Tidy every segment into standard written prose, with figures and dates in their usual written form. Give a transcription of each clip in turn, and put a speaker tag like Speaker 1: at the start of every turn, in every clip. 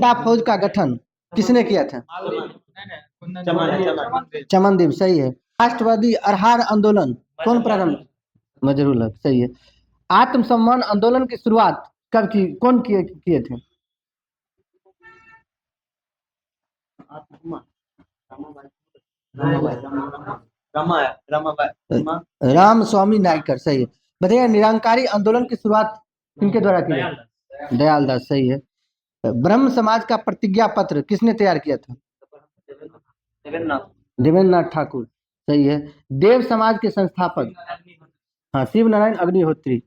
Speaker 1: झंडा फौज का गठन किसने किया था? चमनदीप, सही है। राष्ट्रवादी आहार आंदोलन कौन प्रारंभ? मजरूल हक, सही है। आत्मसम्मान आंदोलन की शुरुआत कब की, कौन किए थे? राम स्वामी नायकर, सही है। बताइए निरंकारी आंदोलन की शुरुआत किनके द्वारा की गई? दयाल दास, सही है। ब्रह्म समाज का प्रतिज्ञा पत्र किसने तैयार किया था? देवेंद्र नाथ ठाकुर, सही है। देव समाज के संस्थापक? हाँ, शिव नारायण अग्निहोत्री।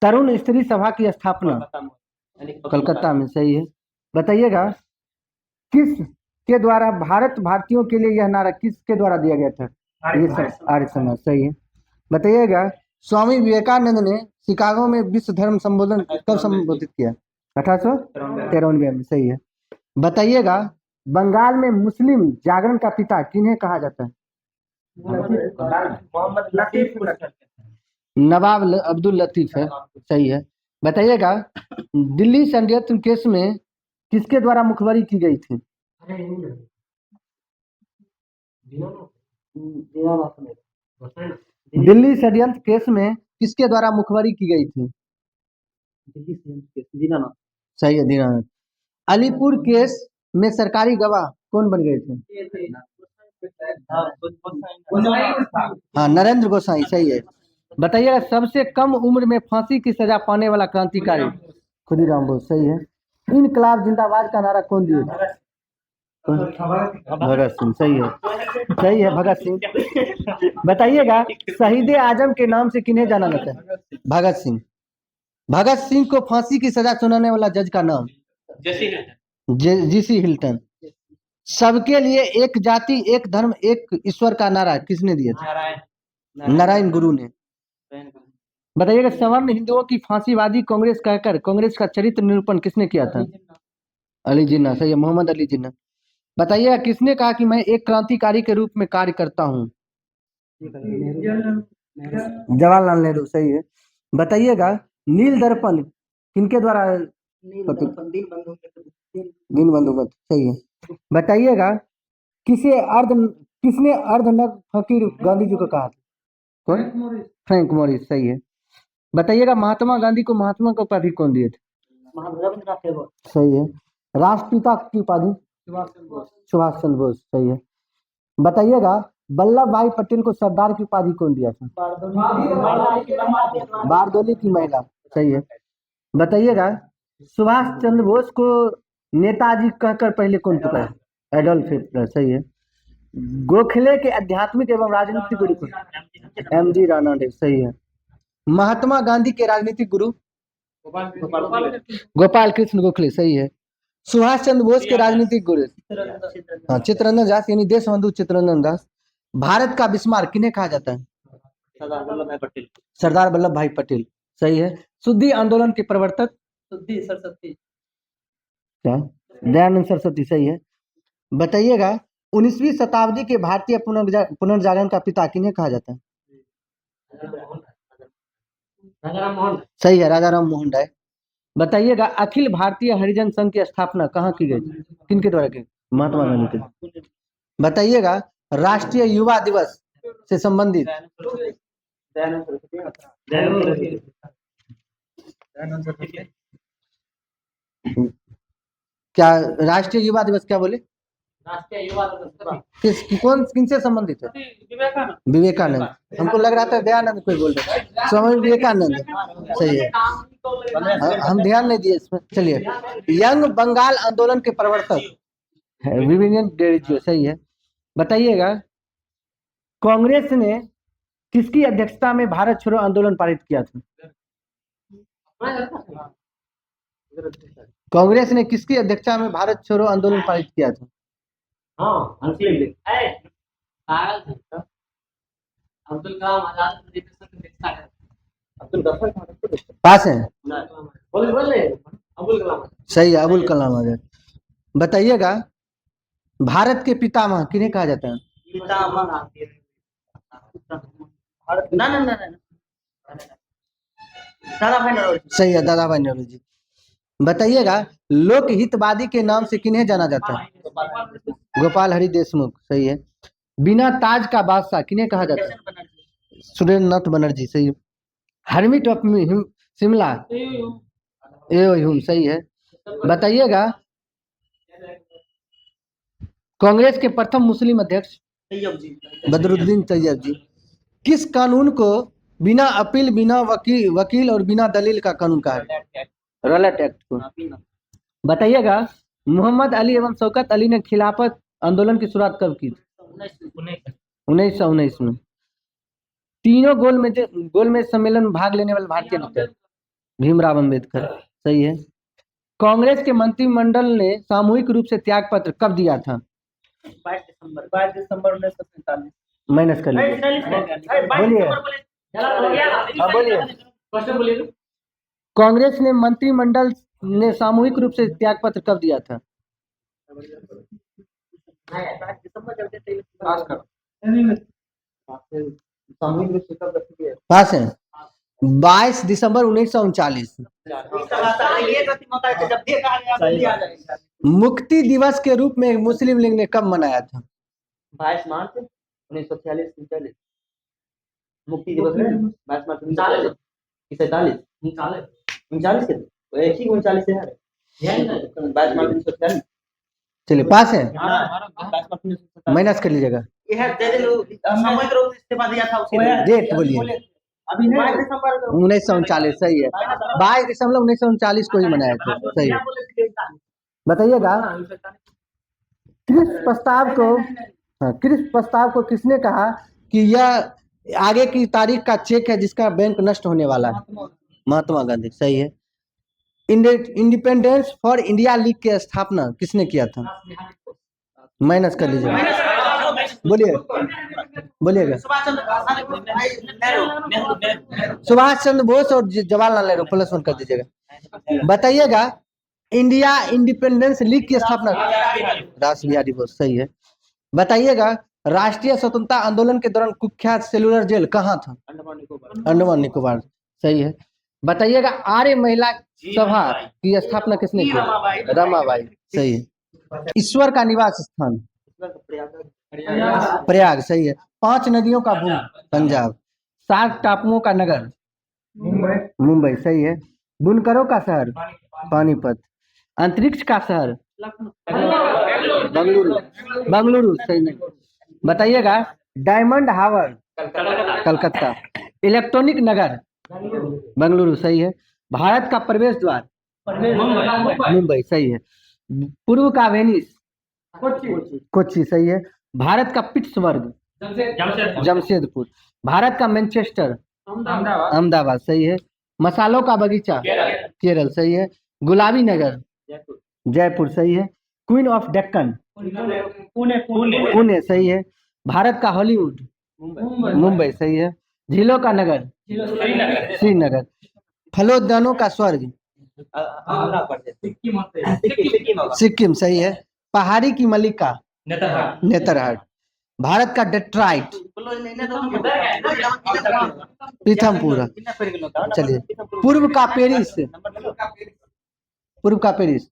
Speaker 1: तरुण स्त्री सभा की स्थापना? कलकत्ता में, सही है। बताइएगा किस के द्वारा भारत भारतीयों के लिए यह नारा किसके द्वारा दिया गया था? ये आर्य समाज, सही है। बताइएगा स्वामी विवेकानंद ने शिकागो में विश्व धर्म संबोधन कब संबोधित किया? 1893 में, सही है। बताइएगा बंगाल में मुस्लिम जागरण का पिता किन्हें कहा जाता है? नवाब अब्दुल लतीफ है, सही है। बताइएगा दिल्ली षड्यंत्र केस में किसके द्वारा मुखबरी की गई थी? दिल्ली षड्यंत्र केस में किसके द्वारा मुखबरी की गई थी? दीनानाथ, सही है, दीनानाथ। अलीपुर केस में सरकारी गवाह कौन बन गए थे? हाँ, नरेंद्र गोसाई, सही है। बताइएगा सबसे कम उम्र में फांसी की सजा पाने वाला क्रांतिकारी? खुदीराम बोस, सही है। इनकलाब जिंदाबाद का नारा कौन दिए? भगत सिंह, सही है, सही है, भगत सिंह। बताइएगा शहीद आजम के नाम से किन्हें जाना जाता है? भगत सिंह। भगत सिंह को फांसी की सजा सुनाने वाला जज का नाम? GC Hilton. सबके लिए एक जाति एक धर्म एक ईश्वर का नारा किसने दिया था? नारायण गुरु ने। बताइएगा सवर्ण हिंदुओं की फांसीवादी कांग्रेस कहकर कांग्रेस का चरित्र निरूपण किसने किया था? अली जिन्ना, सही है, मोहम्मद अली जिन्ना। बताइएगा किसने कहा कि मैं एक क्रांतिकारी के रूप में कार्य करता हूँ? जवाहरलाल नेहरू, सही है। बताइएगा नील दर्पण किनके द्वारा? दीनबंधु मित्र, सही है। बताइएगा किसने अर्धनग्न फकीर गांधी जी को कहा था? कौन? फ्रैंक मॉरिस, सही है। बताइएगा महात्मा गांधी को महात्मा का उपाधि कौन दिए थे? सही है। राष्ट्रपिता की उपाधि? सुभाष चंद्र बोस, सही है। बताइएगा वल्लभ भाई पटेल को सरदार की उपाधि कौन दिया था? बारदोली की महिला, सही है। बताइएगा सुभाष चंद्र बोस को नेताजी कहकर पहले कौन पुकारा? एडोल्फ हिटलर, सही है। गोखले के आध्यात्मिक एवं राजनीतिक गुरु कौन? एमजी रानाडे, सही है। महात्मा गांधी के राजनीतिक गुरु? गोपाल कृष्ण गोखले, सही है। सुभाष चंद्र बोस के राजनीतिक गुरु? हाँ, चित्तरंजन दास, यानी देशबंधु चित्तरंजन दास। भारत का बिस्मार्क किन्हें कहा जाता है? सरदार वल्लभ भाई पटेल, सही है। शुद्धि आंदोलन के प्रवर्तक? सरस्वती, क्या? दयानंद सरस्वती, सही है। बताइएगा 19वीं शताब्दी के भारतीय पुनर्जागरण का पिता किन्हें कहा जाता है? सही है, राजा राम मोहन राय। बताइएगा अखिल भारतीय हरिजन संघ की स्थापना कहाँ की गई? किनके द्वारा की? महात्मा गांधी के। बताइएगा राष्ट्रीय युवा दिवस से संबंधित? क्या राष्ट्रीय युवा दिवस क्या बोले? राष्ट्रीय युवा दिवस किनसे संबंधित है? विवेकानंद। हमको लग रहा था दयानंद कोई बोल रहे। स्वामी विवेकानंद, सही है। हम ध्यान नहीं दिए इसमें। चलिए यंग बंगाल आंदोलन के प्रवर्तक? विवियन डेरिजियो, सही है। बताइएगा कांग्रेस ने किसकी अध्यक्षता में भारत छोड़ो आंदोलन पारित किया था? कांग्रेस ने किसकी अध्यक्षता में भारत छोड़ो आंदोलन पारित किया था? अब्दुल कलाम आजाद पास है, सही है, अबुल कलाम आजाद। बताइएगा भारत के पितामह किन्हें कहा जाता है? सही है, दादा भाई नौरोजी। बताइएगा, लोकहितवादी के नाम से किन्हें जाना जाता है? गोपाल हरि देशमुख, सही है। बिना ताज का बादशाह किन्हें कहा जाता है? सुरेंद्र नाथ बनर्जी, सही है। Hermit of Shimla, A Hume, सही है। बताइएगा, कांग्रेस के प्रथम मुस्लिम अध्यक्ष? बदरुद्दीन तैयब जी। किस कानून को बिना अपील, बिना वकील और बिना दलील का कानून कहा है? रॉलेट एक्ट को। बताइएगा, मोहम्मद अली एवं शौकत अली ने खिलाफत आंदोलन की शुरुआत कब की? 1919 में। तीनों गोलमेज सम्मेलन में भाग लेने वाले भारतीय नेता? भीमराव अंबेडकर, सही है। कांग्रेस के मंत्रिमंडल ने सामूहिक रूप से त्याग पत्र कब दिया था? 22 दिसंबर 1947। माइनस कर लीजिए, बोलिए। हाँ बोलिए। कांग्रेस ने मंत्रिमंडल ने सामूहिक रूप से त्याग पत्र कब दिया था? पास है 22 दिसंबर 1939। मुक्ति दिवस के रूप में मुस्लिम लीग ने कब मनाया था? 22 मार्च 1946। मुक्ति दिवस 22 मार्च 1947। 39 के एक ही 39 है यार। 22 मार्च 1946। चलिए, पास है। माइनस कर लीजिएगा। सामूहिक रूप से इस्तीफा दिया था उसके डेट बोलिए। 1939, सही है। 22 दिसंबर 1939 को ही मनाया था, सही है। बताइएगा, क्रिस प्रस्ताव को किसने कहा कि यह आगे की तारीख का चेक है जिसका बैंक नष्ट होने वाला है? महात्मा गांधी, सही है। इंडिपेंडेंस फॉर इंडिया लीग की स्थापना किसने किया था? माइनस कर लीजिएगा, बोलिएगा। सुभाष चंद्र बोस और जवाहरलाल नेहरू, +1 कर दीजिएगा। बताइएगा, इंडिया इंडिपेंडेंस लीग की स्थापना? रास बिहारी बोस, सही है। बताइएगा, राष्ट्रीय स्वतंत्रता आंदोलन के दौरान कुख्यात सेलुलर जेल कहाँ था? अंडमान निकोबार, सही है। बताइएगा, आर्य महिला सभा की स्थापना किसने की? रमाबाई, सही है। ईश्वर का निवास स्थान? प्रयाग, सही है। 5 नदियों का भूमि? पंजाब। 7 टापुओं का नगर? मुंबई, सही है। बुनकरों का शहर? पानीपत। अंतरिक्ष का शहर? बंगलुरु, सही नहीं। बताइएगा, डायमंड हार्बर? कलकत्ता। इलेक्ट्रॉनिक नगर? बंगलुरु, सही है। भारत का प्रवेश द्वार? मुंबई, सही है। पूर्व का वेनिस? कोच्चि, सही है। भारत का पिट्सबर्ग? जमशेदपुर। भारत का मैनचेस्टर? अहमदाबाद, सही है। मसालों का बगीचा? केरल, सही है। गुलाबी नगर? जयपुर, सही है। Queen of Deccan? पुणे, सही है। भारत का हॉलीवुड? मुंबई, सही है। झीलों का नगर? श्रीनगर। फलोद्यानों का स्वर्ग? सिक्किम, सही है। पहाड़ी की मलिका? नेतरहाट। भारत का डेट्राइट? पीथमपुरा। चलिए, पूर्व का पेरिस?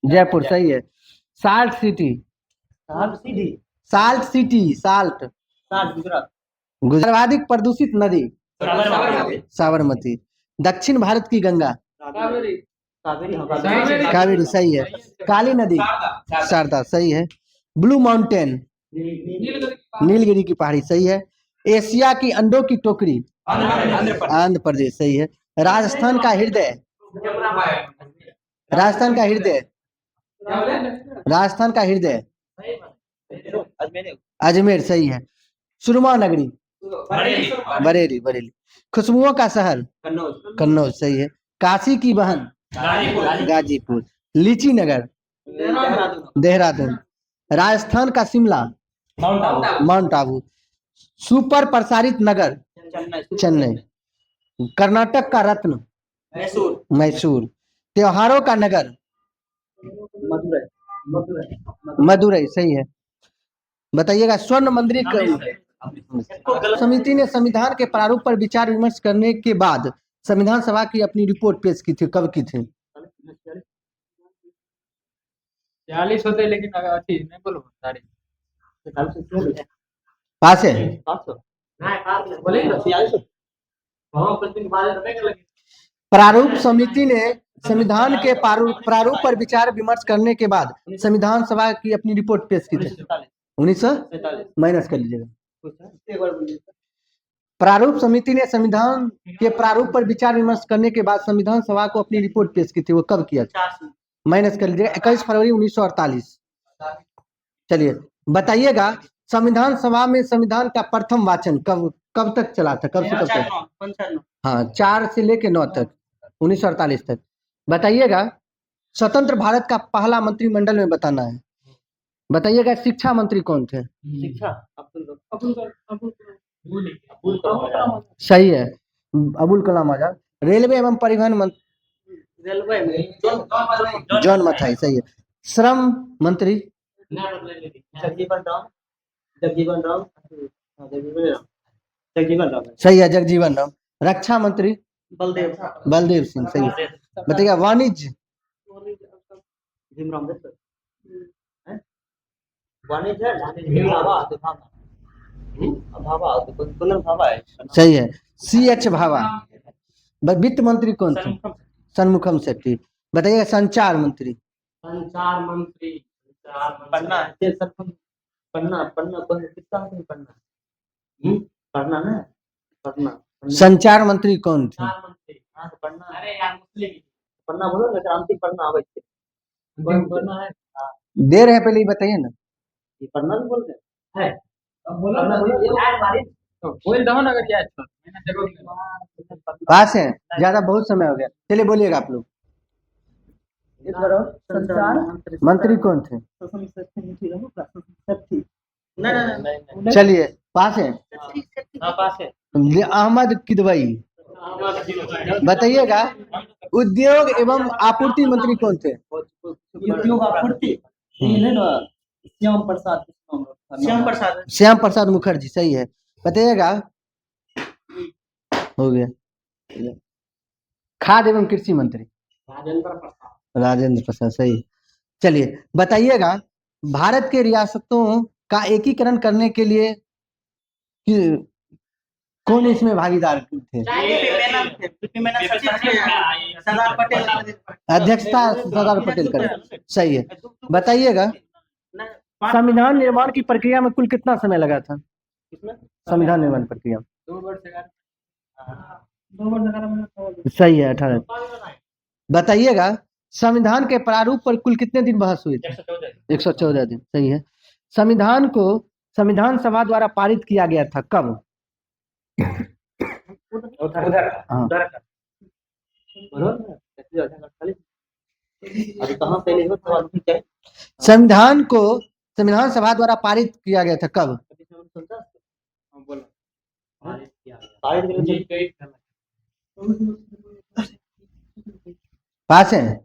Speaker 1: जयपुर, सही है। Salt city? सर्वाधिक प्रदूषित नदी? साबरमती। दक्षिण भारत की गंगा? कावेरी, सही है। काली नदी? शारदा, सही है। Blue mountain? नीलगिरी की पहाड़ी, सही है। एशिया की अंडों की टोकरी? आंध्र प्रदेश, सही है। राजस्थान का हृदय? अजमेर, सही है। सुरमा नगरी? बरेली। खुशबुओं का शहर? कन्नौज, सही है। काशी की बहन? गाजीपुर। लीची नगर? देहरादून। राजस्थान का शिमला? माउंट आबू। सुपर प्रसारित नगर? चेन्नई। कर्नाटक का रत्न? मैसूर। त्योहारों का नगर? मदुरई, सही है। बताइएगा, स्वर्ण मंदिर समिति ने संविधान के प्रारूप पर विचार विमर्श करने के बाद संविधान सभा की अपनी रिपोर्ट पेश की थी, कब की थी?
Speaker 2: 40 होते, लेकिन अच्छी नहीं बोलो तारीख।
Speaker 1: पास है। प्रारूप समिति ने संविधान के प्रारूप पर विचार विमर्श करने के बाद संविधान सभा की अपनी रिपोर्ट पेश की थी। 1947 माइनस कर लीजिएगा। प्रारूप समिति ने संविधान के प्रारूप पर विचार विमर्श करने के बाद संविधान सभा को अपनी रिपोर्ट पेश की थी, वो कब किया था? माइनस कर लीजिएगा। 21 फरवरी 1948। चलिए बताइएगा, संविधान सभा में संविधान का प्रथम वाचन कब तक चला था, कब से कब तक? हाँ, 4 से लेके 9 तक, 1948 तक। बताइएगा, स्वतंत्र भारत का पहला मंत्रिमंडल में बताना है। बताइएगा, शिक्षा मंत्री कौन थे? सही है, अबुल कलाम आजाद। रेलवे एवं परिवहन मंत्री जॉन मथाई। सही है। श्रम मंत्री जगजीवन राम। सही है, जगजीवन राम। रक्षा मंत्री बलदेव सिंह। सही है। बताइएगा, वाणिज्य सही है, CH भाभा। वित्त मंत्री कौन थे? सन्मुखम शेट्टी। बताइएगा, संचार मंत्री संचार मंत्री कौन थे? दे रहे हैं, पहले ही बताइए ना। पास है, ज्यादा बहुत समय हो गया। चलिए बोलिएगा आप लोग। संचार मंत्री कौन थे? चलिए, पास है। अहमद किदवई। बताइएगा, उद्योग एवं आपूर्ति मंत्री कौन थे? उद्योग आपूर्ति श्याम प्रसाद मुखर्जी। सही है। बताइएगा, हो गया। खाद्य एवं कृषि मंत्री राजेंद्र प्रसाद। सही। चलिए बताइएगा, भारत के रियासतों का एकीकरण करने के लिए कौन इसमें भागीदार थे? अध्यक्षता सरदार पटेल करे। सही है। बताइएगा, संविधान निर्माण की प्रक्रिया में कुल कितना समय लगा था? संविधान निर्माण प्रक्रिया
Speaker 2: 2 वर्ष।
Speaker 1: सही है, 18। बताइएगा, संविधान के प्रारूप पर कुल कितने दिन बहस हुई थी? 114 दिन। सही है। संविधान को संविधान सभा द्वारा पारित किया गया था, कब? संविधान को संविधान सभा द्वारा पारित किया गया था, कब? पास है।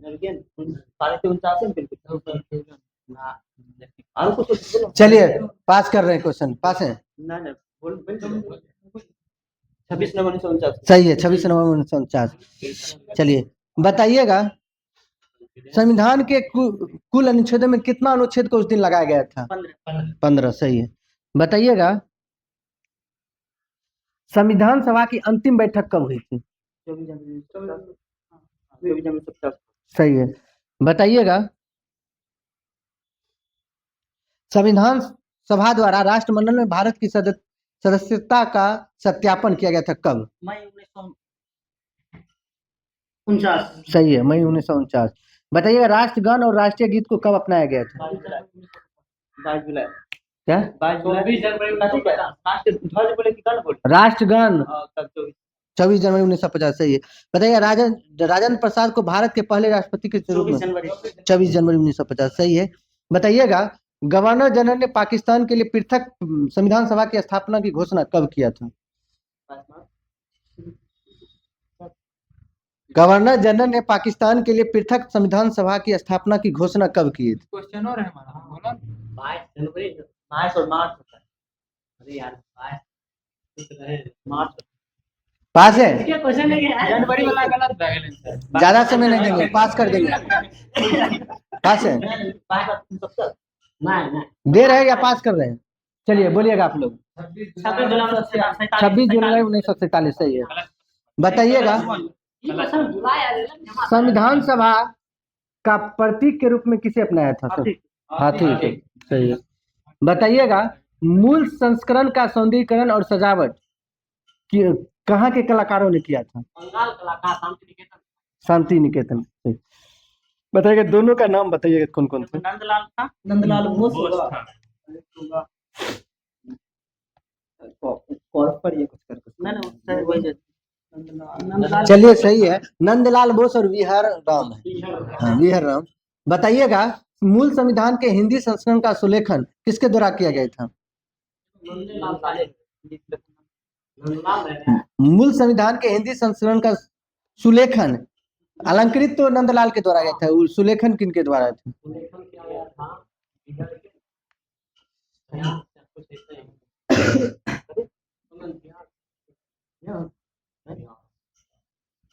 Speaker 1: चलिए, पास कर रहे हैं क्वेश्चन। पास है। 26 नवंबर 1949। सही है, 26 नवंबर 1949। चलिए बताइएगा, संविधान के कुल अनुच्छेदों में कितना अनुच्छेद को उस दिन लगाया गया था? 15। सही है। बताइएगा, संविधान सभा की अंतिम बैठक कब हुई थी? 24 जनवरी। सही है। बताइएगा, संविधान सभा द्वारा राष्ट्रमंडल में भारत की सदस्यता का सत्यापन किया गया था, कब? मई 1949। सही है, मई 1949। बताइएगा, राष्ट्रगान और राष्ट्रीय गीत को कब अपनाया गया था? 22 जुलाई। क्या? 22 जनवरी। राष्ट्रगान 24 जनवरी 1950। सही है। बताइए, राजेंद्र प्रसाद को भारत के पहले राष्ट्रपति के रूप में 24 जनवरी 1950। सही है। बताइएगा, गवर्नर जनरल ने पाकिस्तान के लिए पृथक संविधान सभा की स्थापना की घोषणा कब किया था? गवर्नर जनरल ने पाकिस्तान के लिए पृथक संविधान सभा की स्थापना की घोषणा कब की थी?
Speaker 2: क्वेश्चन और है हमारा, बोलो।
Speaker 3: 22 जनवरी, 22 और मार्च होता है। अरे यार, 22 मार्च।
Speaker 1: पास है,
Speaker 2: जनवरी वाला गलत था सर।
Speaker 1: ज्यादा समय नहीं देंगे, पास कर देंगे। पास है, दे रहे हैं या पास कर रहे हैं? चलिए बोलिएगा आप लोग। 26 जुलाई 1947 सही है। बताइएगा, संविधान सभा का प्रतीक के रूप में किसे अपनाया था सर? हाथी को, सही है। बताइएगा, मूल संस्करण का सौंदर्यीकरण और सजावट कहाँ के कलाकारों ने किया था? शांति निकेतन। सही। बताइएगा, दोनों का नाम बताइएगा कौन कौन थे?
Speaker 3: नंदलाल था, नंदलाल बोस था। कॉल पर ये कुछ कर नंदलाल।
Speaker 1: चलिए सही है, नंदलाल बोस और विहर राम है। हाँ, विहर राम। बताइएगा, मूल संविधान के हिंदी संस्करण का सुलेखन किसके द्वारा किया गया था? मूल संविधान के हिंदी संस्करण का सुलेखन अलंकृत तो नंदलाल के द्वारा गया था, सुलेखन किनके द्वारा था?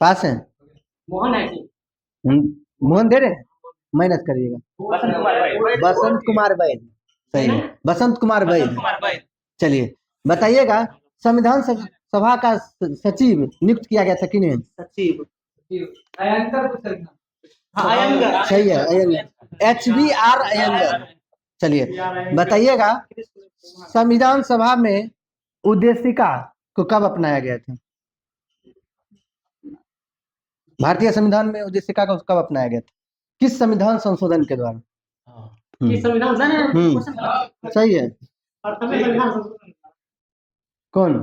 Speaker 1: पास है,
Speaker 3: मोहन है जी।
Speaker 1: मोहन दे रहे हैं, मेहनत करिएगा। बसंत कुमार वैद, सही है, बसंत कुमार वैद। चलिए बताइएगा, संविधान सभा का सचिव नियुक्त किया गया था किन्हें?
Speaker 3: सचिव
Speaker 2: अयंगर को सर।
Speaker 3: अयंगर।
Speaker 1: सही है, अयंगर, HBR अयंगर। चलिए बताइएगा, संविधान सभा में उद्देशिका को कब अपनाया गया था? भारतीय संविधान में उद्देशिका को कब अपनाया गया था? किस संविधान संशोधन के द्वारा?
Speaker 3: किस संविधान से?
Speaker 1: सही है। कौन?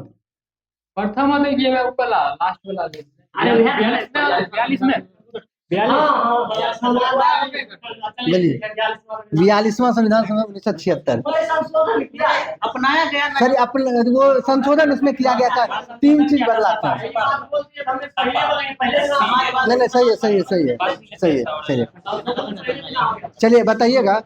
Speaker 2: प्रथम देखिएगा ऊपर लास्ट वाला
Speaker 3: अरे
Speaker 2: 42 में
Speaker 1: बोलिए, 42वां संविधान सभा 1976
Speaker 3: अपनाया गया ना।
Speaker 1: सर, अपन वो संशोधन उसमें किया गया था, 3 चीज बदला था। नहीं नहीं, सही है, सही है, सही है, सही है, सही है। चलिए बताइएगा,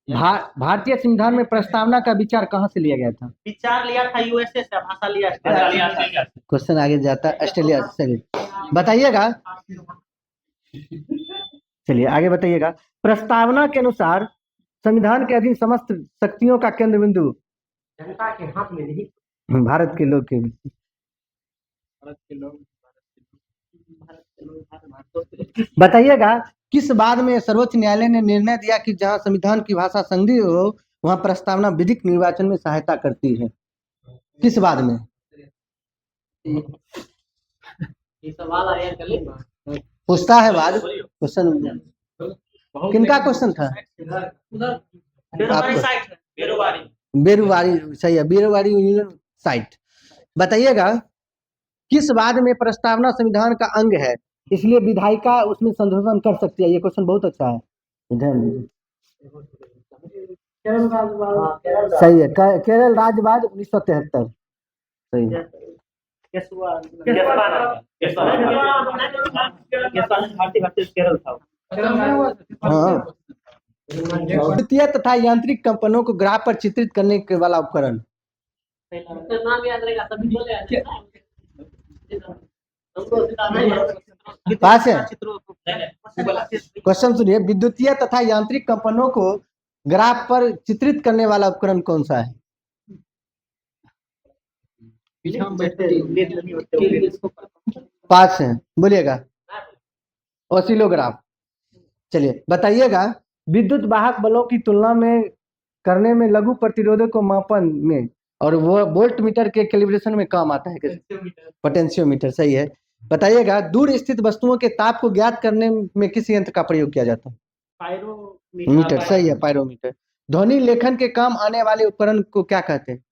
Speaker 1: भारतीय संविधान में प्रस्तावना का विचार कहाँ से लिया गया था?
Speaker 3: विचार लिया था USA से, भाषा लिया
Speaker 1: क्वेश्चन आगे जाता है, ऑस्ट्रेलिया से। चलिए बताइएगा, चलिए आगे बताइएगा, प्रस्तावना के अनुसार संविधान के अधीन समस्त शक्तियों का केंद्र बिंदु
Speaker 3: जनता के हाथ में नहीं,
Speaker 1: भारत के लोग के। बताइएगा, किस बाद में सर्वोच्च न्यायालय ने निर्णय दिया कि जहां संविधान की भाषा संधि हो वहां प्रस्तावना विधिक निर्वाचन में सहायता करती है? किस बाद में?
Speaker 3: ये सवाल आया कल
Speaker 1: पूछता है बाद क्वेश्चन। किनका क्वेश्चन था? बेरुवारी, सही है, बेरुवारी यूनियन साइट। बताइएगा, किस बाद में प्रस्तावना संविधान का अंग है इसलिए विधायिका उसमें संशोधन कर सकती है? ये क्वेश्चन बहुत अच्छा है, ध्यान दीजिए। सही है, केरल राज्यवाद 1973, सही है। हाँ, विद्युतीय तथा यांत्रिक कंपनों को ग्राफ पर चित्रित करने के वाला उपकरण। पास है। क्वेश्चन सुनिए, विद्युतीय तथा यांत्रिक कंपनों को ग्राफ पर चित्रित करने वाला उपकरण कौन सा है? पास है, बोलिएगा। ऑसिलोग्राफ। चलिए बताइएगा, विद्युत वाहक बलों की तुलना में करने में लघु प्रतिरोधों को मापन में और वो वोल्ट मीटर के कैलिब्रेशन में काम आता है? पोटेंशियोमीटर, सही है। बताइएगा, दूर स्थित वस्तुओं के ताप को ज्ञात करने में किस यंत्र का प्रयोग किया जाता है? पायरोमीटर, सही है, पायरोमीटर। ध्वनि लेखन के काम आने वाले उपकरण को क्या कहते हैं?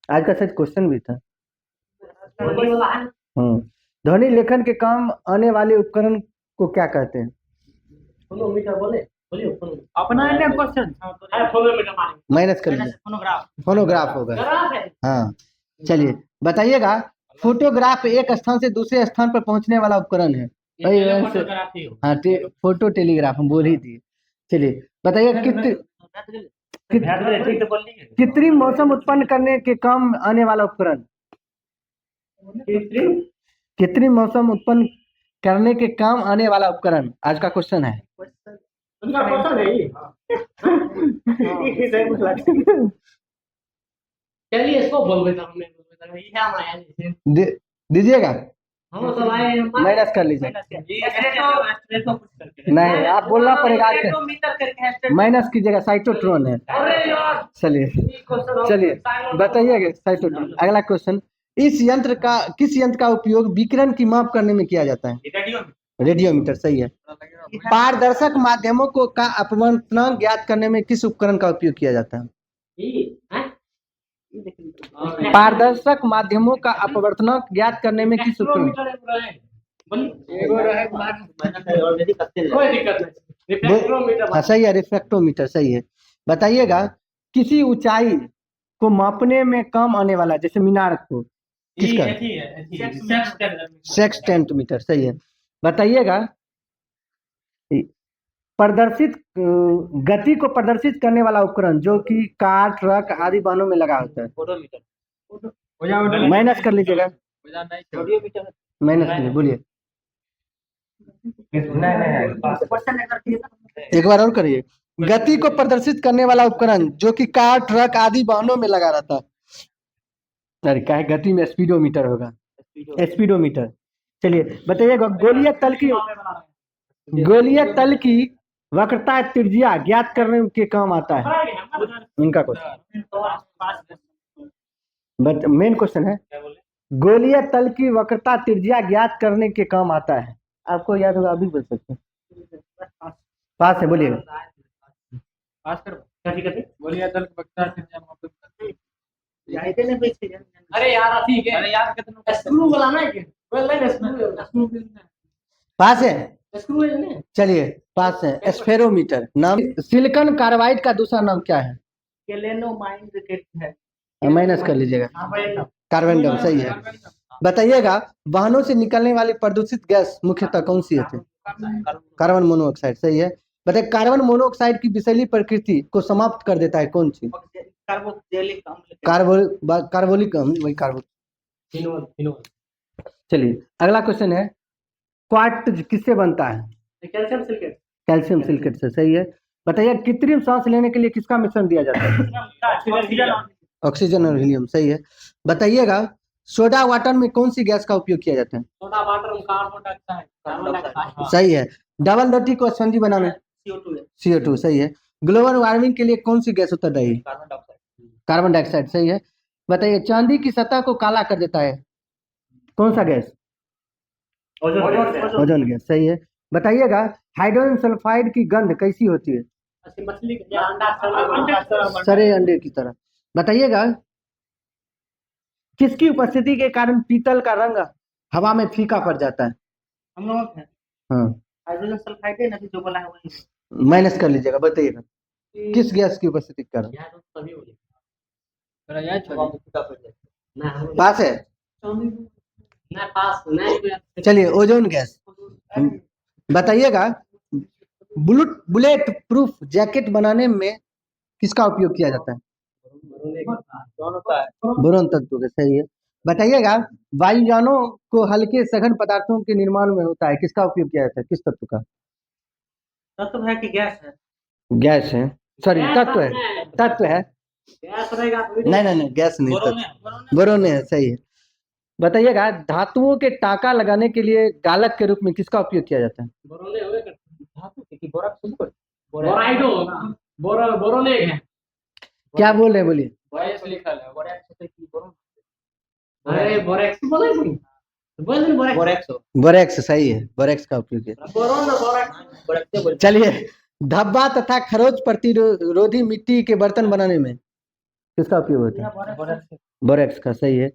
Speaker 1: आज का सच क्वेश्चन भी था। ध्वनि लेखन के काम आने वाले उपकरण को क्या कहते हैं?
Speaker 2: अपना क्वेश्चन
Speaker 1: माइनस कर लीजिए, फोनोग्राफ होगा। हाँ, चलिए बताइएगा, फोटोग्राफ एक स्थान से दूसरे स्थान पर पहुंचने वाला उपकरण है। हाँ, फोटो टेलीग्राफ हम बोल ही दिए। चलिए बताइए, कृत्रिम मौसम उत्पन्न करने के काम आने वाला उपकरण? कृत्रिम मौसम उत्पन्न करने के काम आने वाला उपकरण आज का क्वेश्चन है।
Speaker 2: उनका क्वेश्चन है ये। चलिए इसको बोल देता हूँ, मैं बोल देता हूँ, ये हम आया नहीं।
Speaker 1: दीजिएगा,
Speaker 2: हम सब आए
Speaker 1: माइनस कर लीजिए।
Speaker 3: नहीं,
Speaker 1: नहीं, आप बोलना पड़ेगा। माइनस कीजिएगा, साइटोट्रॉन है।
Speaker 2: अरे यार,
Speaker 1: चलिए बताइएगा साइटोट्रॉन। अगला क्वेश्चन, किस यंत्र का उपयोग विकिरण की माप करने में किया जाता है? रेडियोमीटर, सही है। पारदर्शक माध्यमों को का अपवर्तनांक ज्ञात करने में किस उपकरण का उपयोग किया जाता है? पारदर्शक माध्यमों का अपवर्तनांक ज्ञात करने में किस उपकरण?
Speaker 2: कोई दिक्कत नहीं, रिफ्लेक्टरोमीटर।
Speaker 1: हाँ सही है, रिफ्रैक्टोमीटर सही है। बताइएगा, किसी ऊंचाई को मापने में काम आने वाला, जैसे मीनार को, किसका? सेक्सटेंटमीटर, सही है। बताइएगा, प्रदर्शित गति को प्रदर्शित करने वाला उपकरण जो कि कार, ट्रक आदि वाहनों में लगा होता है। माइनस कर लीजिएगा, माइनस कर लीजिए, बोलिए एक बार और करिए। गति को प्रदर्शित करने वाला उपकरण जो कि कार, ट्रक आदि वाहनों में लगा रहता है। अरे क्या है, गति में स्पीडोमीटर होगा, स्पीडोमीटर। चलिए बताइएगा, गोलीय तल की वक्रता त्रिज्या ज्ञात करने के काम आता है। उनका क्वेश्चन, बट मेन क्वेश्चन है, गोलीय तल की वक्रता त्रिज्या ज्ञात करने के काम आता है। आपको याद होगा, अभी बोल सकते हैं। पास है, बोलिएगा।
Speaker 2: बोलिए दल बक्ता अरे यार ठीक है, अरे यार कितना स्क्रू वाला ना कि बोल ले स्क्रू
Speaker 1: पास है,
Speaker 2: स्क्रू है ना।
Speaker 1: चलिए पास है। स्फेरोमीटर नाम। सिलिकॉन कार्बाइड का दूसरा नाम क्या है? माइनस कर लीजिएगा, कार्बन डाइऑक्साइड, सही है। बताइएगा, वाहनों से निकलने वाली प्रदूषित गैस मुख्यतः कौन सी है? कार्बन मोनोऑक्साइड, सही है। बताइए, कार्बन मोनोऑक्साइड की विषैली प्रकृति को समाप्त कर देता है कौन सी? कार्बोलिक अम्ल, वही कार्बो। चलिए अगला क्वेश्चन है, क्वार्ट्ज किससे बनता है?
Speaker 2: Calcium silicate.
Speaker 1: कैल्शियम सिलिकेट से, सही है। बताइए, कृत्रिम सांस लेने के लिए किसका मिश्रण दिया जाता है? ऑक्सीजन और हीलियम, सही है। बताइएगा, सोडा वाटर में कौन सी गैस का उपयोग किया जाता है?
Speaker 2: सोडा वाटर में कार्बन डाइऑक्साइड।
Speaker 1: सही है। डबल रोटी को स्पंजी बनाने CO2, सही है। ग्लोबल वार्मिंग के लिए कौन सी गैस उत्तरदायी? कार्बन डाइऑक्साइड, सही है। बताइए, चांदी की सतह को काला कर देता है कौन सा गैस? ओजोन गैस, सही है। बताइएगा, हाइड्रोजन सल्फाइड की गंध कैसी होती है?
Speaker 2: मछली
Speaker 1: सरे अंडे की तरह। बताइएगा, किसकी उपस्थिति के कारण पीतल का रंग हवा में फीका पड़ जाता है?
Speaker 3: हम लोग हैं
Speaker 1: हाँ,
Speaker 3: हाइड्रोजन सल्फाइड है ना, जो बोला है वही।
Speaker 1: माइनस कर लीजिएगा। बताइएगा, किस गैस की उपस्थिति के कारण? पास है, चलिए ओजोन गैस। बताइएगा, बुलेट प्रूफ जैकेट बनाने में किसका उपयोग किया जाता है? बोरोन तत्व का, सही है। बताइएगा, वायुयानों को हल्के सघन पदार्थों के निर्माण में होता है, किसका उपयोग किया जाता है, किस तत्व का?
Speaker 3: तत्व है कि गैस है?
Speaker 1: गैस है, सॉरी तत्व है, तत्व है। नहीं, गैस नहीं, तत्व बोरोन है, सही है। बताइएगा, धातुओं के टाका लगाने के लिए गालक के रूप में किसका उपयोग किया जाता है? क्या बोल रहे हैं, बोलिए। बोरेक्स, सही है, बोरेक्स का उपयोग किया। चलिए, धब्बा तथा खरोच प्रतिरोधी मिट्टी के बर्तन बनाने में किसका उपयोग होता है? बोरेक्स का, सही है।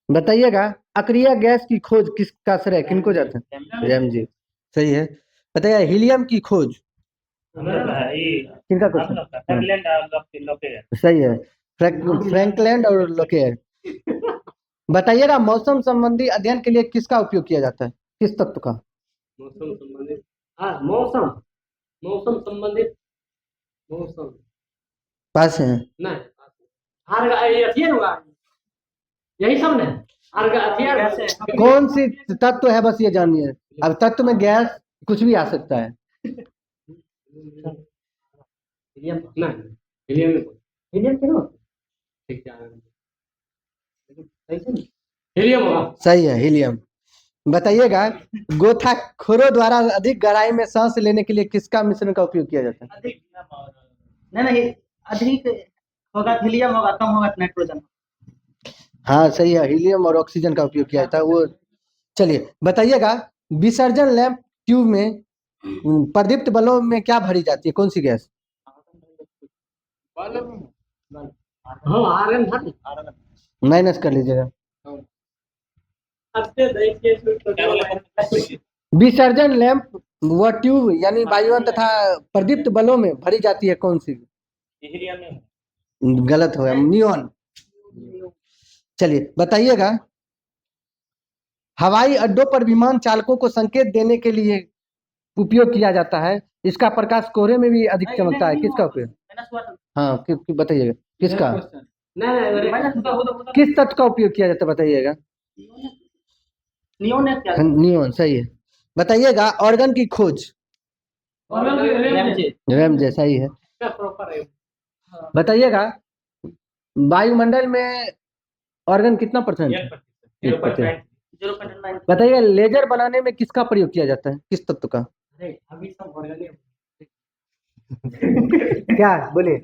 Speaker 1: बताइएगा, अक्रिय गैस की खोज किसका श्रेय किनको जाता है? रैमजी, सही है। बताइए, हीलियम की खोज किनका क्वेश्चन? सही है, फ्रैंकलैंड और लोकेयर। बताइएगा, मौसम संबंधी अध्ययन के लिए किसका उपयोग किया जाता है, किस तत्व का?
Speaker 2: मौसम संबंधित, मौसम संबंधित, मौसम
Speaker 1: पास है,
Speaker 2: नहीं, यही सब ने गैस है।
Speaker 1: कौन सी तत्व है, बस ये जानिए। अब तत्व में गैस कुछ भी आ सकता है।
Speaker 2: हीलियम क्यों? हीलियम होगा।
Speaker 1: सही है, हीलियम। बताइएगा, गोताखोरों द्वारा अधिक गहराई में सांस लेने के लिए किसका मिश्रण का उपयोग किया जाता है?
Speaker 3: नहीं, अधिक होगा हीलियम, होगा कम होगा नाइट्रोजन।
Speaker 1: हाँ सही है, हीलियम और ऑक्सीजन का उपयोग किया जाता है वो। चलिए बताइएगा, विसर्जन लैंप ट्यूब में प्रदीप्त बल्ब में क्या भरी जाती है, कौन सी गैस?
Speaker 2: हाँ आर्गन था।
Speaker 1: माइनस कर लीजिएगा। विसर्जन लैंप व ट्यूब यानी वायुमंड तथा प्रदीप्त बल्बों में भरी जाती है कौन सी? गलत हो गया, नियॉन। चलिए बताइएगा, हवाई अड्डों पर विमान चालकों को संकेत देने के लिए उपयोग किया जाता है, इसका प्रकाश कोहरे में भी अधिक चमकता है, किसका उपयोग? हाँ बताइएगा किसका, किस तत्व का उपयोग किया जाता है बताइएगा?
Speaker 3: नियोन है क्या?
Speaker 1: नियॉन सही है। बताइएगा, ऑर्गन की खोज? रैमजे सही है। बताइएगा, वायुमंडल में ऑर्गन कितना %? 1%।
Speaker 3: 0.9।
Speaker 1: बताइएगा, लेजर बनाने में किसका प्रयोग किया जाता है, किस तत्व का? क्या बोलिए,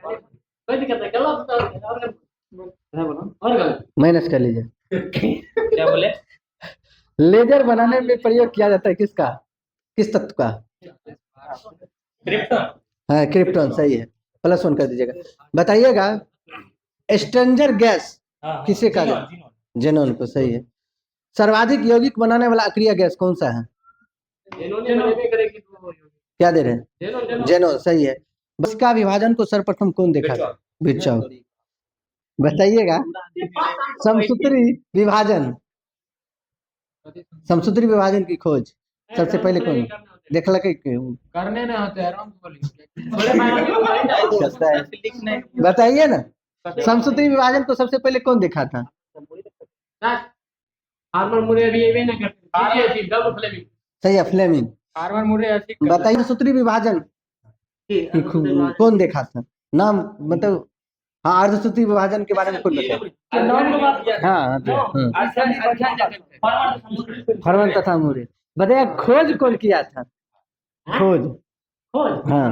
Speaker 1: माइनस कर लीजिए।
Speaker 2: क्या बोले?
Speaker 1: लेजर बनाने में प्रयोग किया जाता है किसका, किस तत्व का?
Speaker 2: क्रिप्टॉन।
Speaker 1: हाँ क्रिप्टॉन सही है, +1 कर दीजिएगा। बताइएगा, स्ट्रेंजर गैस किसे कहा जाता है? जेनॉन को सही है। सर्वाधिक यौगिक बनाने वाला अक्रिय गैस कौन सा है? क्या दे रहे हैं? जेनॉन सही है। बस का विभाजन को सर्वप्रथम कौन देखा था? बिरचौ। बताइएगा, समसूत्री विभाजन, समसूत्री विभाजन की खोज सबसे पहले कौन देखल के?
Speaker 2: करने ना होते आराम से बोलिए।
Speaker 1: बताइए ना, समसूत्री विभाजन को सबसे पहले कौन देखा था?
Speaker 2: हार्मोन मुरे अभी ये ना करते हैं डबल फ्लेमिंग।
Speaker 1: सही है, फ्लेमिंग।
Speaker 2: हार्मोन मुरे ऐसे
Speaker 1: बताइए, समसूत्री विभाजन कौन देखा था, नाम मतलब? हाँ, अर्धसूत्री विभाजन के बारे में कुछ बताइए। हाँ फरमान तथा मूर्य। बताइए, खोज कौन किया था? खोज
Speaker 2: खोज
Speaker 1: हाँ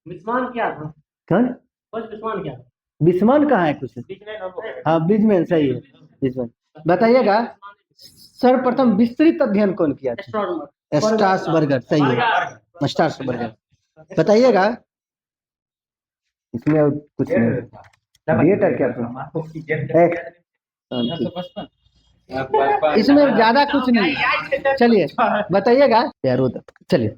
Speaker 2: विस्मान क्या था?
Speaker 1: कौन?
Speaker 2: खोज विस्मान क्या था?
Speaker 1: बिस्मान कहाँ है कुछ? हाँ बिजमैन सही है, बिजमैन। बताइएगा, सर्वप्रथम विस्तृत अध्ययन कौन किया था? स्ट्रासबर्गर सही है, स्ट्रासबर्गर। बताइएगा, इसमें और कुछ नहीं, थिएटर क्या इसमें ज्यादा कुछ नहीं। चलिए बताइएगा यार, चलिए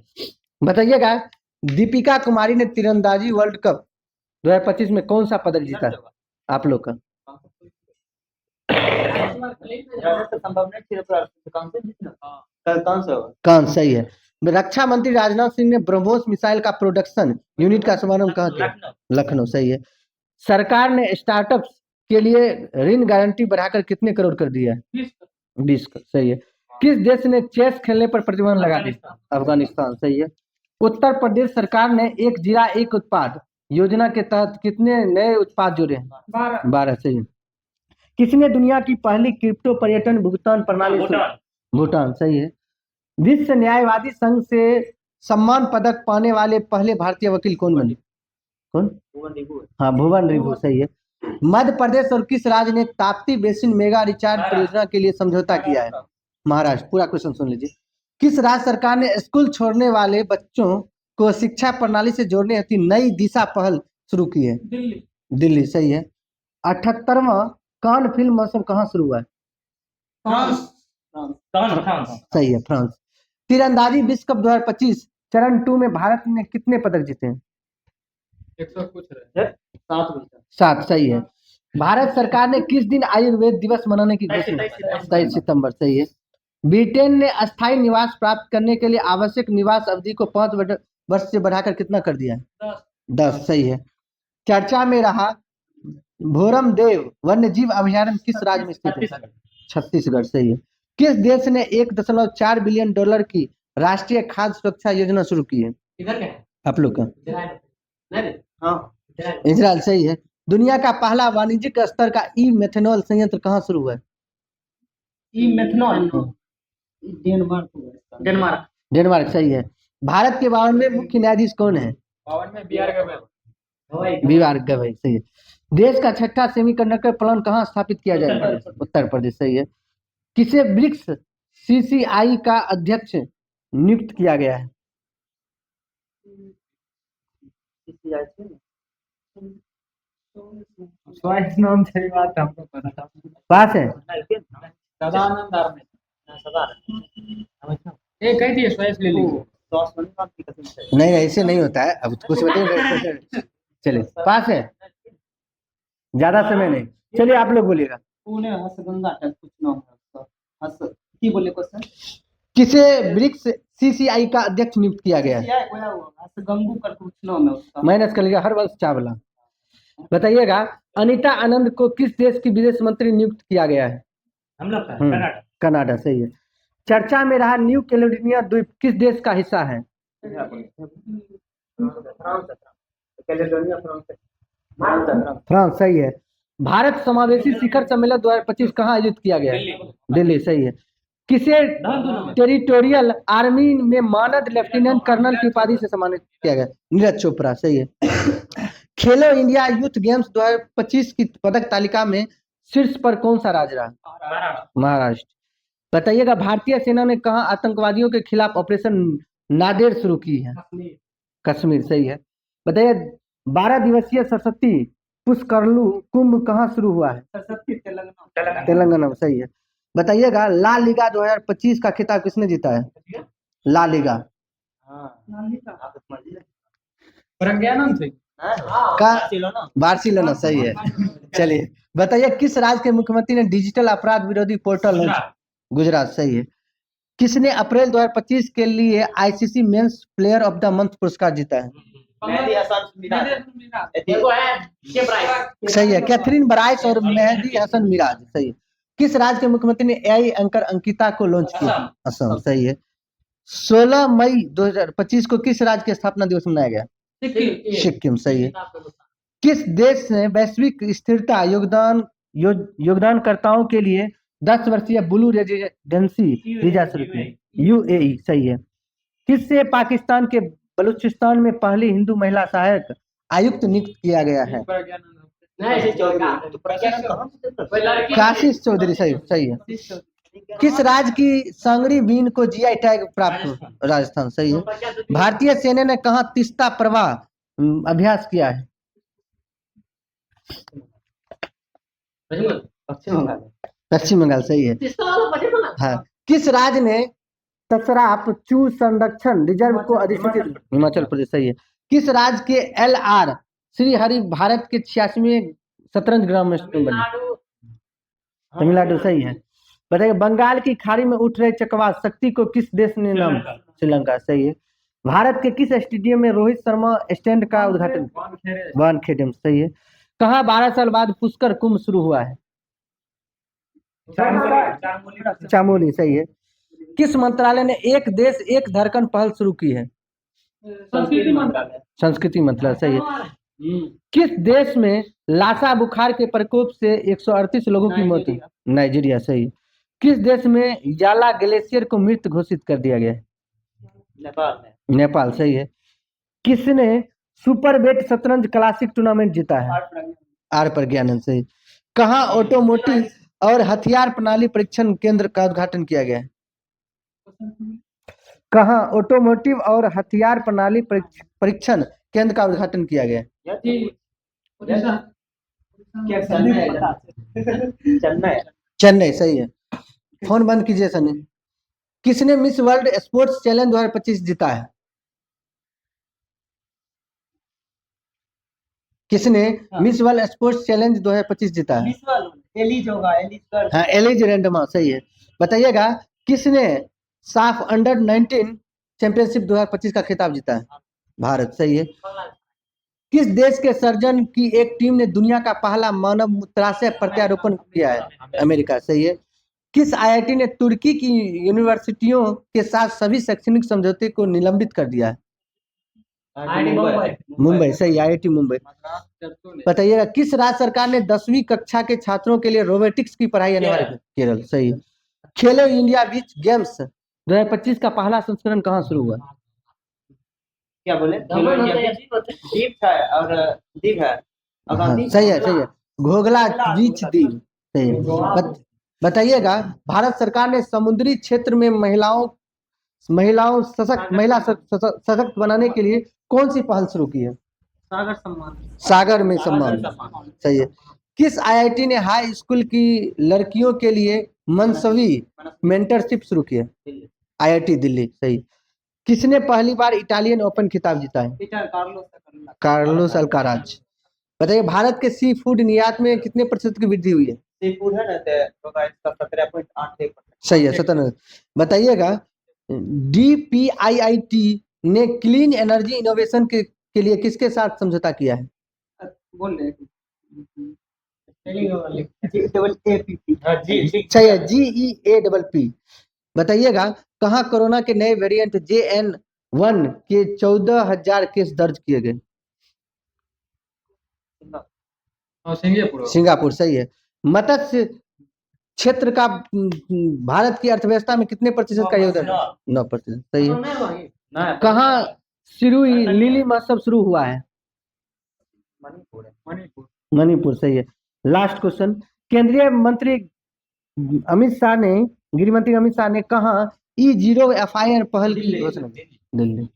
Speaker 1: बताइएगा, दीपिका कुमारी ने तीरंदाजी वर्ल्ड कप 2025 में कौन सा पदक जीता आप लोग का? कांस्य सही है। रक्षा मंत्री राजनाथ सिंह ने ब्रह्मोस मिसाइल का प्रोडक्शन यूनिट का शुभारंभ कहाँ किया? लखनऊ सही है। सरकार ने स्टार्टअप्स के लिए ऋण गारंटी बढ़ाकर कितने करोड़ कर दिया है? 20 सही है। किस देश ने चेस खेलने पर प्रतिबंध लगा दिया? अफगानिस्तान सही है। उत्तर प्रदेश सरकार ने एक जिला एक उत्पाद योजना के तहत कितने नए उत्पाद जोड़े हैं? 12 सही है। किसने दुनिया की पहली क्रिप्टो पर्यटन भुगतान प्रणाली? भूटान सही है। विश्व न्यायवादी संघ से सम्मान पदक पाने वाले पहले भारतीय वकील कौन बने? कौन? हाँ भुवन रिभु सही है। मध्य प्रदेश और किस राज्य ने ताप्ती बेसिन मेगा रिचार्ज परियोजना के लिए समझौता किया है? महाराष्ट्र। पूरा क्वेश्चन सुन लीजिए। किस राज्य सरकार ने स्कूल छोड़ने वाले बच्चों को शिक्षा प्रणाली से जोड़ने हेतु नई दिशा पहल शुरू की है? दिल्ली सही है। 78वां कान फिल्म महोत्सव कहाँ शुरू हुआ है? सही है, फ्रांस। तीरंदाजी विश्व कप 2025 चरण 2 में भारत ने कितने पदक जीते हैं? 7 सही है। भारत सरकार ने किस दिन आयुर्वेद दिवस मनाने की घोषणा? 23 सितंबर सही है। ब्रिटेन ने अस्थायी निवास प्राप्त करने के लिए आवश्यक निवास अवधि को 5 वर्ष से बढ़ाकर कितना कर दिया है? 10 सही है। चर्चा में रहा भोरमदेव वन्य जीव अभयारण्य किस राज्य में स्थित है? छत्तीसगढ़ सही है। किस देश ने 1.4 बिलियन डॉलर की राष्ट्रीय खाद्य सुरक्षा योजना शुरू की है?
Speaker 2: इधर क्या है?
Speaker 1: आप लोग का
Speaker 2: इजराइल। नहीं रे।
Speaker 3: हाँ
Speaker 2: इजराइल।
Speaker 1: इजराइल सही है। दुनिया का पहला वाणिज्यिक स्तर का ई मेथनॉल संयंत्र कहाँ शुरू हुआ है?
Speaker 3: ई मेथनॉल डेनमार्क हुआ इसका। डेनमार्क।
Speaker 1: डेनमार्क सही है। भारत के 52वें मुख्य न्यायाधीश कौन है?
Speaker 2: 52 में बीआर गए।
Speaker 1: बीआर गवई सही है। देश का छठा सेमीकंडक्टर प्लांट कहाँ स्थापित किया जाएगा? उत्तर प्रदेश सही है। किसे ब्रिक्स सीसीआई का अध्यक्ष नियुक्त किया गया है?
Speaker 2: चॉइस नाम सही बात हमको पता था।
Speaker 1: पास है।
Speaker 2: सदानंद आर्मी। सदानंद। ए कह दिए चॉइस ले लीजिए।
Speaker 1: नहीं ऐसे नहीं होता है, अब कुछ बताइए। चलिए पास है, ज्यादा समय नहीं। चलिए आप लोग बोलिएगा।
Speaker 3: पुणे हंसगंगा तक कुछ नाम है उसका। हंस की बोले क्वेश्चन?
Speaker 1: किसे ब्रिक्स सीसीआई का अध्यक्ष नियुक्त किया गया है?
Speaker 3: हंसगंगू का कुछ नाम है उसका।
Speaker 1: माइनस कर लिया, हर वर्ष चावला। बताइएगा, अनीता आनंद को किस देश की विदेश मंत्री नियुक्त किया गया है?
Speaker 2: हम लोग का कनाडा।
Speaker 1: कनाडा सही है। चर्चा में रहा न्यू कैलेडोनिया द्वीप किस देश का हिस्सा है? फ्रांस सही है। भारत समावेशी शिखर सम्मेलन 2025 कहाँ आयोजित किया गया है? दिल्ली सही है। किसे टेरिटोरियल आर्मी में मानद लेफ्टिनेंट कर्नल की उपाधि से सम्मानित किया गया? नीरज चोपड़ा सही है। खेलो इंडिया यूथ गेम्स 2025 की पदक तालिका में शीर्ष पर कौन सा राज्य रहा? महाराष्ट्र। बताइएगा, भारतीय सेना ने कहाँ आतंकवादियों के खिलाफ ऑपरेशन नादेर शुरू की है? कश्मीर सही है। बताइए, 12 दिवसीय सरस्वती पुष्करलू कुंभ कहाँ शुरू हुआ है?
Speaker 3: सरस्वती तेलंगाना।
Speaker 1: तेलंगाना में सही है। बताइएगा, ला लिगा 2025 का खिताब किसने जीता है? ला लिगा
Speaker 2: प्रज्ञानंद से
Speaker 1: का बार्सिलोना सही है। चलिए बताइए, किस राज्य के मुख्यमंत्री ने डिजिटल अपराध विरोधी पोर्टल लॉन्च? गुजरात सही है। किसने अप्रैल 2025 के लिए ICC men's player of the month पुरस्कार जीता है?
Speaker 3: मेहदी हसन मिराज।
Speaker 2: देखो है के प्राइस।
Speaker 1: सही है। कैथरीन ब्राइस और मेहदी हसन मिराज सही है। किस राज्य के मुख्यमंत्री ने एआई एंकर अंकिता को लॉन्च किया? असम सही है। 16 मई 2025 को किस राज्य के स्थापना दिवस मनाया गया? सिक्किम सही है। किस देश ने वैश्विक स्थिरता योगदानकर्ताओं के लिए 10 वर्षीय ब्लू रेजिडेंसी वीजा शुरू की? यूएई सही है। किससे पाकिस्तान के बलूचिस्तान में पहली हिंदू महिला सहायक आयुक्त नियुक्त किया गया है? काशिश चौधरी सही है। किस राज्य की सांगरी बीन को जीआई टैग प्राप्त हुआ? राजस्थान सही है। भारतीय सेना ने कहाँ तीस्ता प्रवाह अभ्यास किया है? पश्चिम बंगाल सही है। हाँ। किस राज्य ने तसराप चू संरक्षण रिजर्व को अधिसूचित? हिमाचल प्रदेश सही है। किस राज्य के एलआर श्रीहरि भारत के 86वें शतरंज ग्रांड मास्टर बने? तमिलनाडु सही है। बताइए, बंगाल की खाड़ी में उठ रहे चक्रवात शक्ति को किस देश ने नाम? श्रीलंका सही है। भारत के किस स्टेडियम में रोहित शर्मा स्टैंड का उद्घाटन? वानखेड़े सही है। कहाँ 12 साल बाद पुष्कर कुंभ शुरू हुआ है? चामोली सही है। किस मंत्रालय ने एक देश एक धड़कन पहल शुरू की है? संस्कृति मंत्रालय सही है। किस देश में लासा बुखार के प्रकोप से 138 लोगों की मौत? नाइजीरिया सही है। किस देश में याला ग्लेशियर को मृत घोषित कर दिया गया? नेपाल सही है। किसने सुपर वेट शतरंज क्लासिक टूर्नामेंट जीता है? आर प्रज्ञानंद सही। कहाँ ऑटोमोटिव और हथियार प्रणाली परीक्षण केंद्र का उद्घाटन किया गया है? कहाँ ऑटोमोटिव और हथियार प्रणाली परीक्षण केंद्र का उद्घाटन किया गया? चेन्नई सही है। फोन बंद कीजिए सनी। किसने मिस वर्ल्ड स्पोर्ट्स चैलेंज 2025 जीता है? किसने मिस वर्ल्ड स्पोर्ट्स चैलेंज 2025 जीता है?
Speaker 3: एलिज होगा, एलिज।
Speaker 1: हाँ, एलिज रैंडमा सही है। बताइएगा, किसने साफ अंडर 19 चैंपियनशिप 2025 का खिताब जीता है? भारत सही है। किस देश के सर्जन की एक टीम ने दुनिया का पहला मानव मूत्राशय प्रत्यारोपण किया है? अमेरिका सही है। किस आईआईटी ने तुर्की की यूनिवर्सिटियों के साथ सभी शैक्षणिक समझौते को निलंबित कर दिया है?
Speaker 2: आईआईटी मुंबई।
Speaker 1: मुंबई, सही, आईआईटी मुंबई। बताइएगा, किस राज्य सरकार ने 10वीं कक्षा के छात्रों के लिए रोबोटिक्स की पढ़ाई अनिवार्य की? केरल, सही है। खेलो इंडिया बीच गेम्स 2025 का पहला संस्करण कहाँ शुरू हुआ?
Speaker 3: क्या बोले?
Speaker 2: दमन होता है,
Speaker 3: दीप है और दीप है।
Speaker 1: हाँ, सही है, सही है। घोघला बीच द्वीप, सही है। बताइएगा, भारत सरकार ने समुद्री क्षेत्र में महिला सशक्त बनाने के लिए कौन सी पहल शुरू की है?
Speaker 3: सागर सम्मान।
Speaker 1: सागर में सम्मान, सही है। किस आईआईटी ने हाई स्कूल की लड़कियों के लिए मनसवी मेंटरशिप शुरू की है? आईआईटी दिल्ली, सही। किसने पहली बार इटालियन ओपन खिताब जीता है? Carlos Alcaraz. बताइए, भारत के सी फूड निर्यात में कितने प्रतिशत की वृद्धि हुई है?
Speaker 3: सी फूड है ना, तो इसका 17.81%।
Speaker 1: सही है, 17। बताइएगा, DPIIT ने क्लीन एनर्जी इनोवेशन के लिए किसके साथ समझौता किया है?
Speaker 3: बोल रहे
Speaker 1: सही है, GEAPP। बताइएगा, कहाँ कोरोना के नए वेरिएंट JN1 के 14,000 केस दर्ज किए गए? सिंगापुर, सही है। मत्स्य क्षेत्र का भारत की अर्थव्यवस्था में कितने प्रतिशत का योगदान? 9%, सही है। कहाँ सिरुई लिली महोत्सव शुरू हुआ है? मणिपुर, सही है। लास्ट क्वेश्चन, केंद्रीय मंत्री अमित शाह ने, गृह मंत्री अमित शाह ने कहा E0 FIR पहल की घोषणा? दिल्ली।